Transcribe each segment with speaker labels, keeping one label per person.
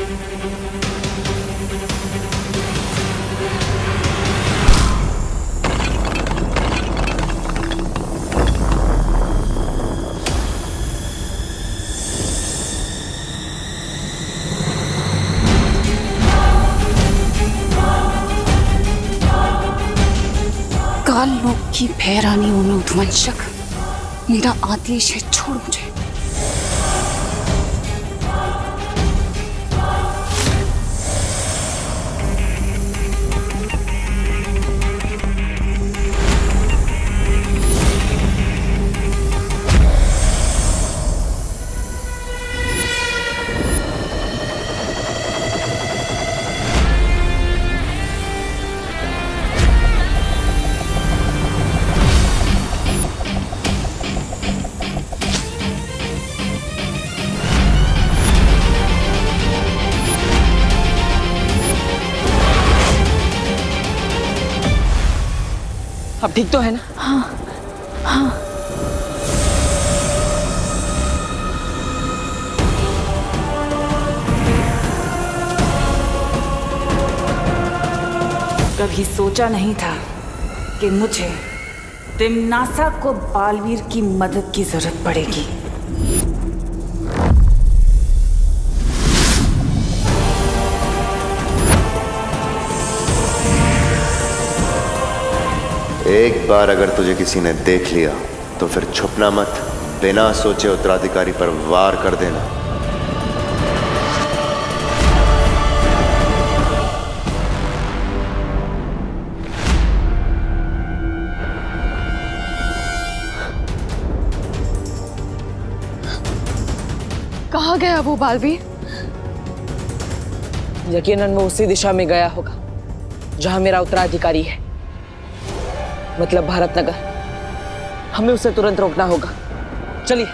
Speaker 1: काल लोक की भैरानी हूं मैं उद्वंशक। मेरा आदेश है, छोड़ मुझे।
Speaker 2: अब ठीक तो है ना?
Speaker 1: हाँ हाँ।
Speaker 3: कभी सोचा नहीं था कि मुझे तिम्नासा को बालवीर की मदद की जरूरत पड़ेगी।
Speaker 4: एक बार अगर तुझे किसी ने देख लिया तो फिर छुपना मत, बिना सोचे उत्तराधिकारी पर वार कर देना।
Speaker 1: कहाँ गया वो बालवीर?
Speaker 2: यकीनन वो उसी दिशा में गया होगा जहां मेरा उत्तराधिकारी है, मतलब भारतनगर। हमें उसे तुरंत रोकना होगा। चलिए।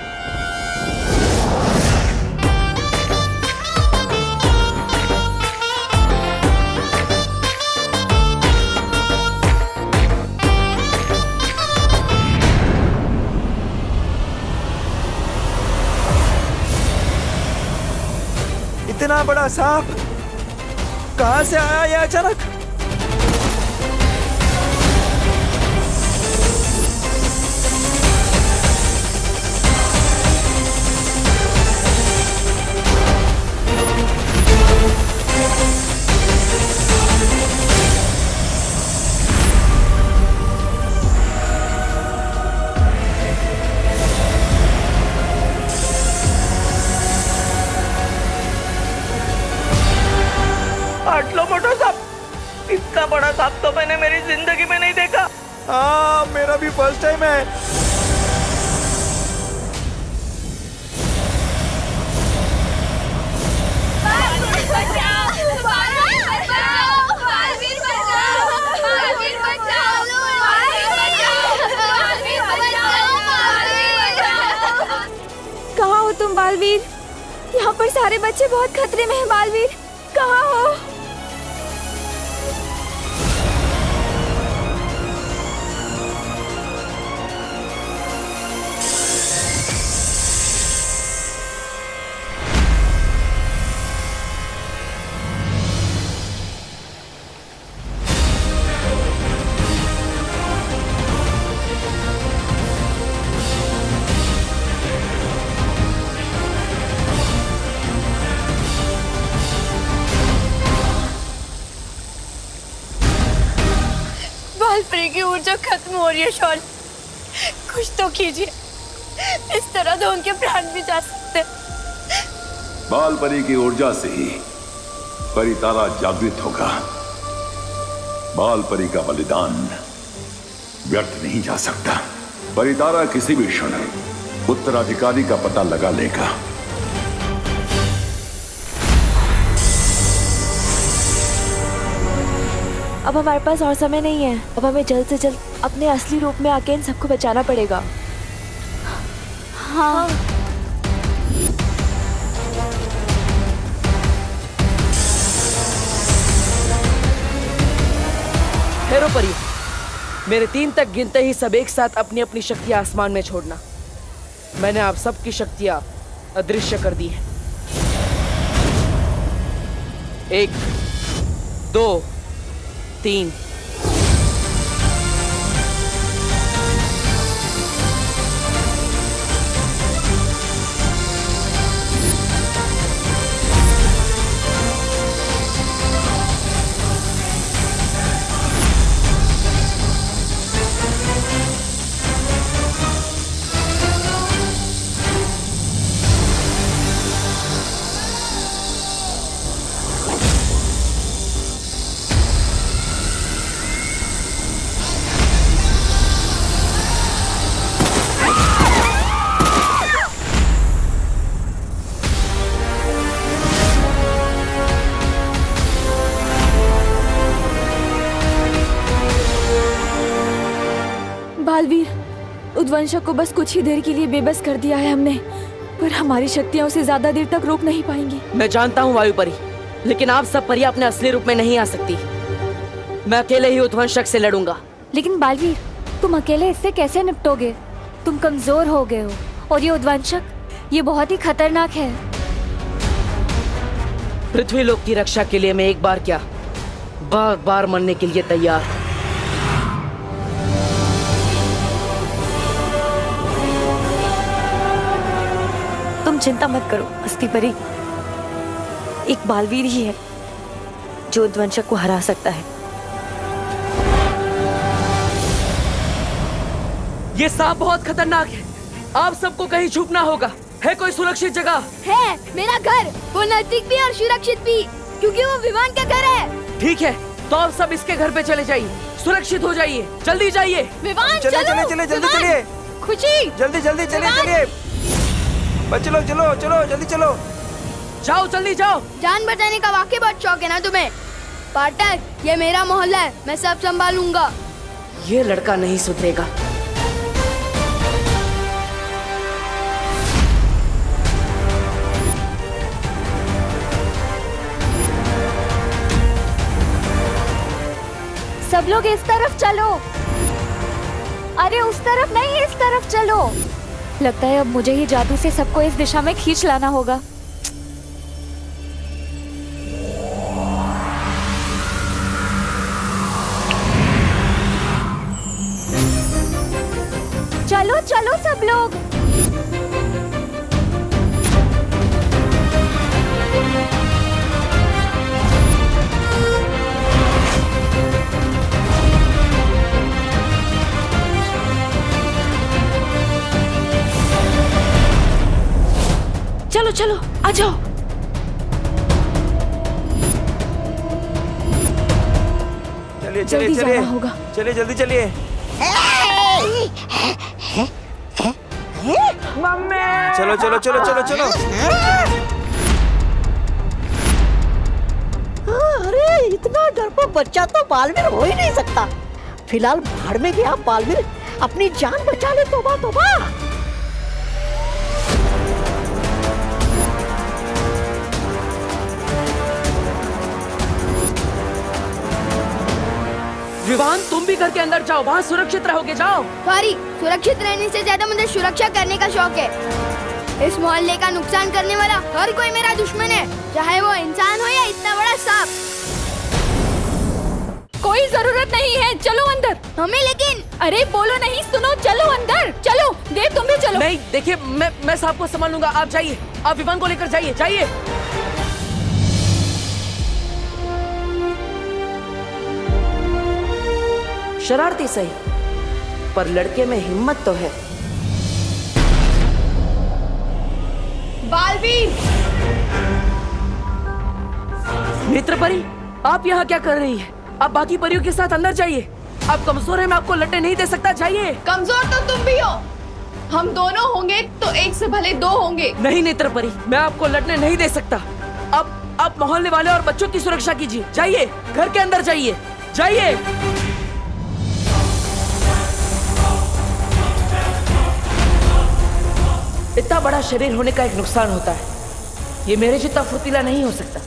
Speaker 5: इतना बड़ा सांप कहां से आया ये अचानक? आटलो मोटा सांप, इतना बड़ा सांप तो मैंने मेरी जिंदगी में नहीं देखा। हाँ, मेरा भी फर्स्ट टाइम है।
Speaker 6: कहाँ हो तुम बालवीर? यहाँ पर सारे बच्चे बहुत खतरे में हैं बालवीर, कहाँ हो? बालपरी की ऊर्जा खत्म हो रही है शौर्य, कुछ तो कीजिए, इस तरह तो उनके प्राण भी जा सकते।
Speaker 7: बालपरी की ऊर्जा से ही परितारा जागृत होगा। बालपरी का बलिदान व्यर्थ नहीं जा सकता। परितारा किसी भी क्षण उत्तराधिकारी का पता लगा लेगा।
Speaker 6: अब हमारे पास और समय नहीं है। अब हमें जल्द से जल्द अपने असली रूप में आके इन सबको बचाना पड़ेगा।
Speaker 1: हाँ।
Speaker 2: ठहरो परी, मेरे 3 तक गिनते ही सब एक साथ अपनी अपनी शक्तियां आसमान में छोड़ना। मैंने आप सबकी शक्तियां अदृश्य कर दी है। 1 2 3।
Speaker 6: बालवीर, उद्वंशक को बस कुछ ही देर के लिए बेबस कर दिया है हमने, पर हमारी शक्तियां उसे ज्यादा देर तक रोक नहीं पाएंगी।
Speaker 2: मैं जानता हूँ वायु परी, लेकिन आप सब परियां अपने असली रूप में नहीं आ सकती। मैं अकेले ही उद्वंशक से लड़ूंगा।
Speaker 6: लेकिन बालवीर, तुम अकेले इससे कैसे निपटोगे? तुम कमजोर हो गए हो, और ये उद्वंशक, ये बहुत ही खतरनाक है।
Speaker 2: पृथ्वी लोक की रक्षा के लिए मैं एक बार क्या, बार बार मरने के लिए तैयार।
Speaker 6: तुम चिंता मत करो अस्थि परी, एक बालवीर ही है जो उद्वंशक को हरा सकता है।
Speaker 2: ये सांप बहुत खतरनाक है, आप सबको कहीं छुपना होगा। है कोई सुरक्षित जगह?
Speaker 6: है मेरा घर, वो नजदीक भी और सुरक्षित भी, क्योंकि वो विमान का घर है।
Speaker 2: ठीक है, तो आप सब इसके घर पे चले जाइए, सुरक्षित हो जाइए, जल्दी जाइए।
Speaker 6: विमान
Speaker 5: चले चले चले जल्दी चलिए,
Speaker 6: खुशी,
Speaker 5: जल्दी जल्दी चलिए चलिए, बच्चे लोग चलो चलो जल्दी चलो,
Speaker 2: जाओ जल्दी जाओ।
Speaker 6: जान बचाने का वाकई बहुत शौक है ना तुम्हें? पाठक, ये मेरा मोहल्ला है, मैं सब संभालूंगा।
Speaker 2: ये लड़का नहीं सुधरेगा।
Speaker 6: सब लोग इस तरफ चलो। अरे उस तरफ नहीं, इस तरफ चलो। लगता है अब मुझे ही जादू से सबको इस दिशा में खींच लाना होगा। चलो चलो सब लोग। चलो चलो आ जाओ।
Speaker 5: चलिए चलिए
Speaker 6: जल्दी
Speaker 5: चलिए
Speaker 6: जाना होगा।
Speaker 5: चलिए जल्दी चलिए। चलो चलो चलो चलो चलो।
Speaker 8: अरे इतना डरपोक बच्चा तो बालवीर हो ही नहीं सकता। फिलहाल भाड़ में गया बालवीर, अपनी जान बचा ले। तोबा तोबा।
Speaker 2: विवान, तुम भी घर के अंदर जाओ, वहाँ सुरक्षित रहोगे, जाओ।
Speaker 6: सॉरी, सुरक्षित रहने से ज्यादा मुझे सुरक्षा करने का शौक है। इस मोहल्ले का नुकसान करने वाला हर कोई मेरा दुश्मन है, चाहे वो इंसान हो या इतना बड़ा सांप। कोई जरूरत नहीं है, चलो अंदर। हमें लेकिन। अरे बोलो नहीं, सुनो, चलो अंदर चलो। देव तुम भी चलो।
Speaker 2: नहीं, देखिए मैं सांप को संभाल लूंगा, आप जाइए, आप विवान को लेकर जाइए, जाइए। शरारती सही, पर लड़के में हिम्मत तो है।
Speaker 6: बालवीर,
Speaker 2: नेत्र परी, आप यहाँ क्या कर रही है? आप बाकी परियों के साथ अंदर जाइए। आप कमजोर हैं, मैं आपको लड़ने नहीं दे सकता, जाइए।
Speaker 9: कमजोर तो तुम भी हो, हम दोनों होंगे तो एक से भले दो होंगे।
Speaker 2: नहीं नेत्र परी, मैं आपको लड़ने नहीं दे सकता। अब आप मोहल्ले वाले और बच्चों की सुरक्षा कीजिए, जाइए, घर के अंदर जाइए, जाइए। इतना बड़ा शरीर होने का एक नुकसान होता है, ये मेरे जितना फुर्तीला नहीं हो सकता।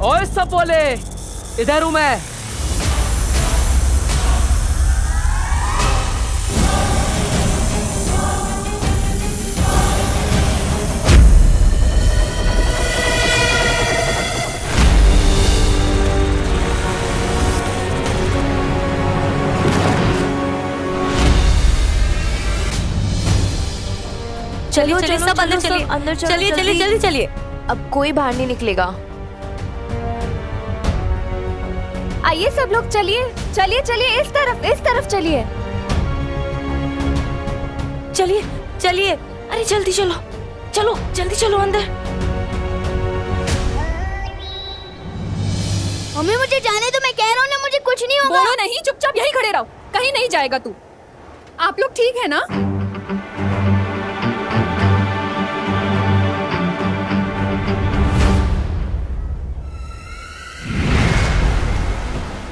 Speaker 2: ओए सब बोले, इधर हूं मैं।
Speaker 10: चलिए चलिए सब अंदर चलिए,
Speaker 9: अंदर चलो,
Speaker 10: चलिए चलिए
Speaker 9: जल्दी।
Speaker 10: चलिए चलिए।
Speaker 9: अब कोई बाहर नहीं निकलेगा।
Speaker 6: आइए सब लोग, चलिए चलिए चलिए, इस तरफ चलिए।
Speaker 10: चलिए चलिए, अरे जल्दी चलो, चलो जल्दी चलो अंदर।
Speaker 6: मम्मी मुझे जाने दो, मैं कह रहा हूँ ना, मुझे कुछ नहीं होगा।
Speaker 9: बोलो नहीं, चुपचाप यहीं खड़े रहो, कहीं नहीं जाएगा तू। आप लोग ठीक है ना?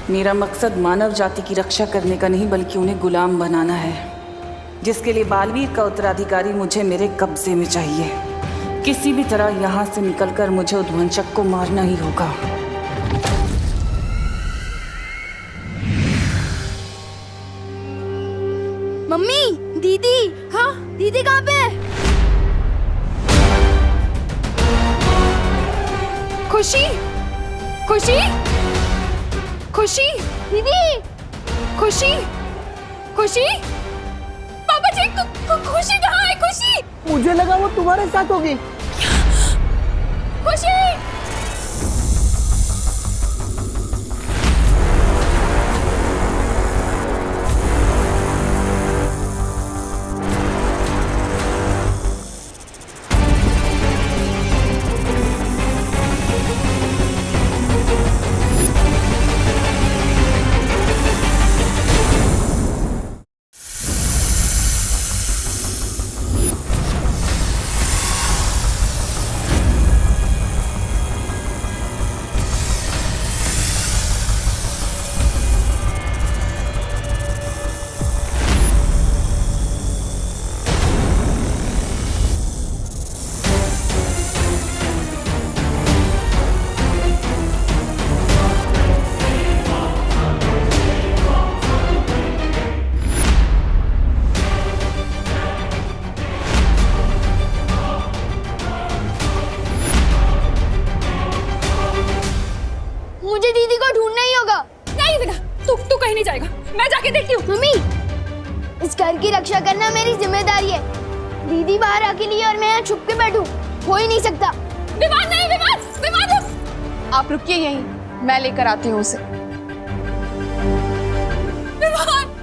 Speaker 3: मेरा मकसद मानव जाति की रक्षा करने का नहीं बल्कि उन्हें गुलाम बनाना है, जिसके लिए बालवीर का उत्तराधिकारी मुझे मेरे कब्जे में चाहिए। किसी भी तरह यहाँ से निकलकर मुझे उद्वंशक को मारना ही होगा।
Speaker 6: मम्मी, दीदी। हाँ, दीदी कहाँ पे है?
Speaker 9: खुशी, खुशी, खुशी,
Speaker 6: दीदी।
Speaker 9: खुशी, खुशी, पापा जी, खुशी कहाँ है? खुशी,
Speaker 8: मुझे लगा वो तुम्हारे साथ होगी।
Speaker 9: खुशी।
Speaker 6: मुझे दीदी को ढूंढना ही होगा।
Speaker 9: नहीं बेटा, तू कहीं नहीं जाएगा, मैं जाके देखती हूँ।
Speaker 6: मम्मी, इस घर की रक्षा करना मेरी जिम्मेदारी है। दीदी बाहर अकेली है और मैं यहाँ छुप के बैठूं, हो ही नहीं सकता।
Speaker 9: विवाद नहीं, विवाद रुक। आप रुकिए यहीं, मैं लेकर आती हूँ उसे। विवाद।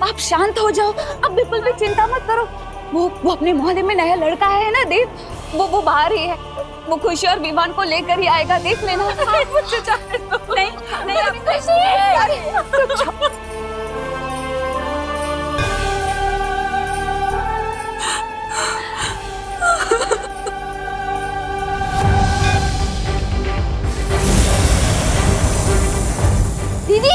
Speaker 1: आप शांत हो जाओ, अब बिल्कुल भी चिंता मत करो। वो अपने मोहल्ले में नया लड़का है ना देव, वो बाहर ही है। वो खुशी और विमान को लेकर ही आएगा, देख लेना। मुझसे जाने दो। नहीं खुशी।
Speaker 6: दीदी,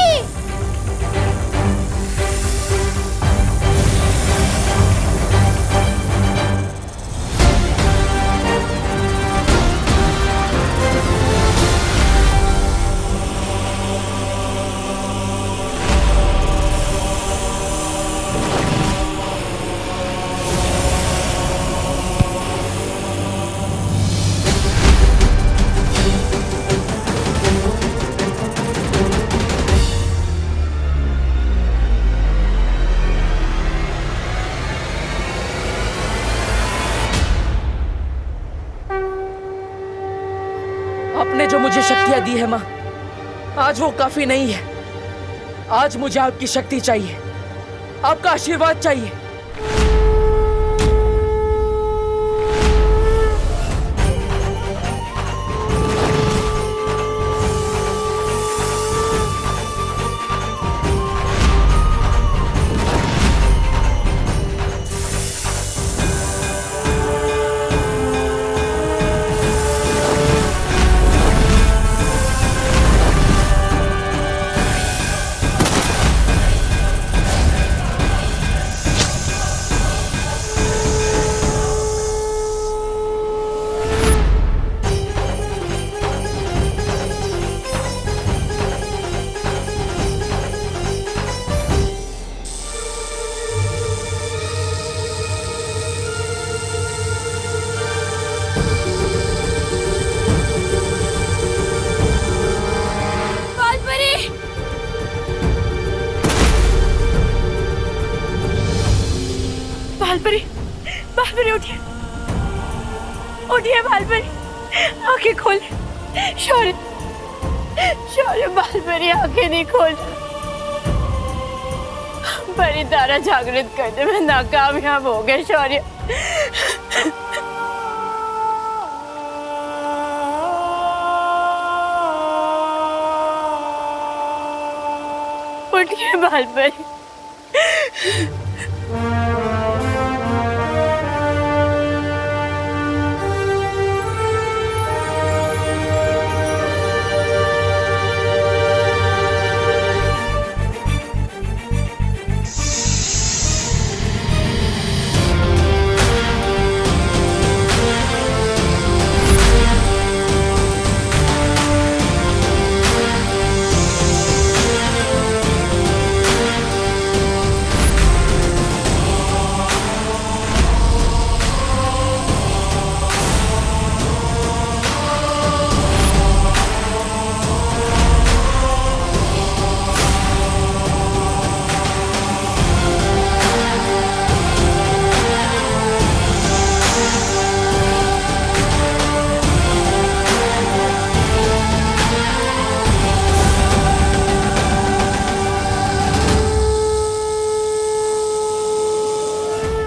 Speaker 2: आज्ञा दी है माँ, आज वो काफी नहीं है। आज मुझे आपकी शक्ति चाहिए, आपका आशीर्वाद चाहिए।
Speaker 10: बालपरी, बालपरी उठिए, उठिए बालपरी, आंखें खोल। शौर्य, शौर्य बालपरी आंखें नहीं खोल। बड़ी तारा जागृत करने में नाकामयाब हो गए शौर्य। उठिए बालपरी।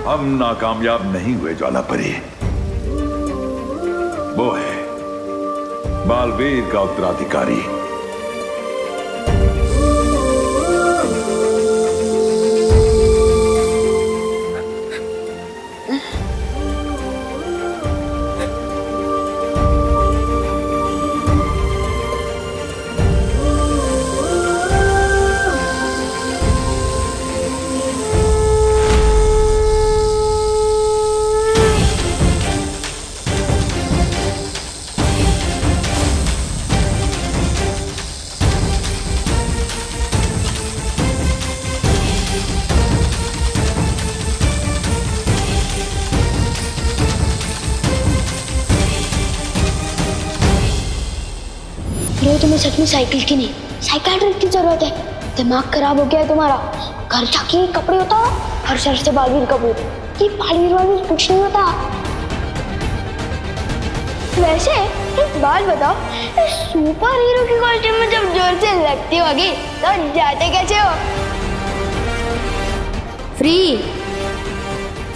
Speaker 7: हम नाकामयाब नहीं हुए ज्वालापरी। वो है बालवीर का उत्तराधिकारी।
Speaker 6: लो तुम्हें सच में साइकिल की नहीं, साइकियाट्रिस्ट की जरूरत है। दिमाग खराब हो गया है तुम्हारा। घर जाके कपड़े उतारो, हर शहर से बालवीर का बोल। ये बालवीर वालवीर कुछ नहीं होता। वैसे एक बात बताओ, इस सुपर हीरो की कॉस्ट्यूम में जब जोर से लगती होगी तो जाते कैसे हो? फ्री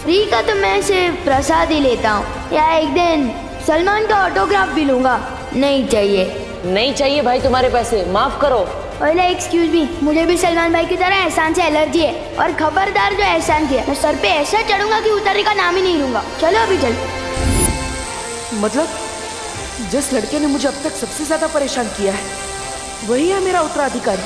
Speaker 6: फ्री का तो मैं सिर्फ प्रसाद ही लेता हूँ, या एक दिन सलमान का ऑटोग्राफ भी लूंगा। नहीं चाहिए।
Speaker 2: नहीं चाहिए भाई तुम्हारे पैसे, माफ करो।
Speaker 6: ओले एक्सक्यूज मी, मुझे भी सलमान भाई की तरह एहसान से एलर्जी है। और खबरदार जो एहसान किया, मैं सर पे ऐसा चढ़ूंगा कि उतरने का नाम ही नहीं लूंगा। चलो अभी चलो।
Speaker 2: मतलब जिस लड़के ने मुझे अब तक सबसे ज्यादा परेशान किया है वही है मेरा उत्तराधिकारी।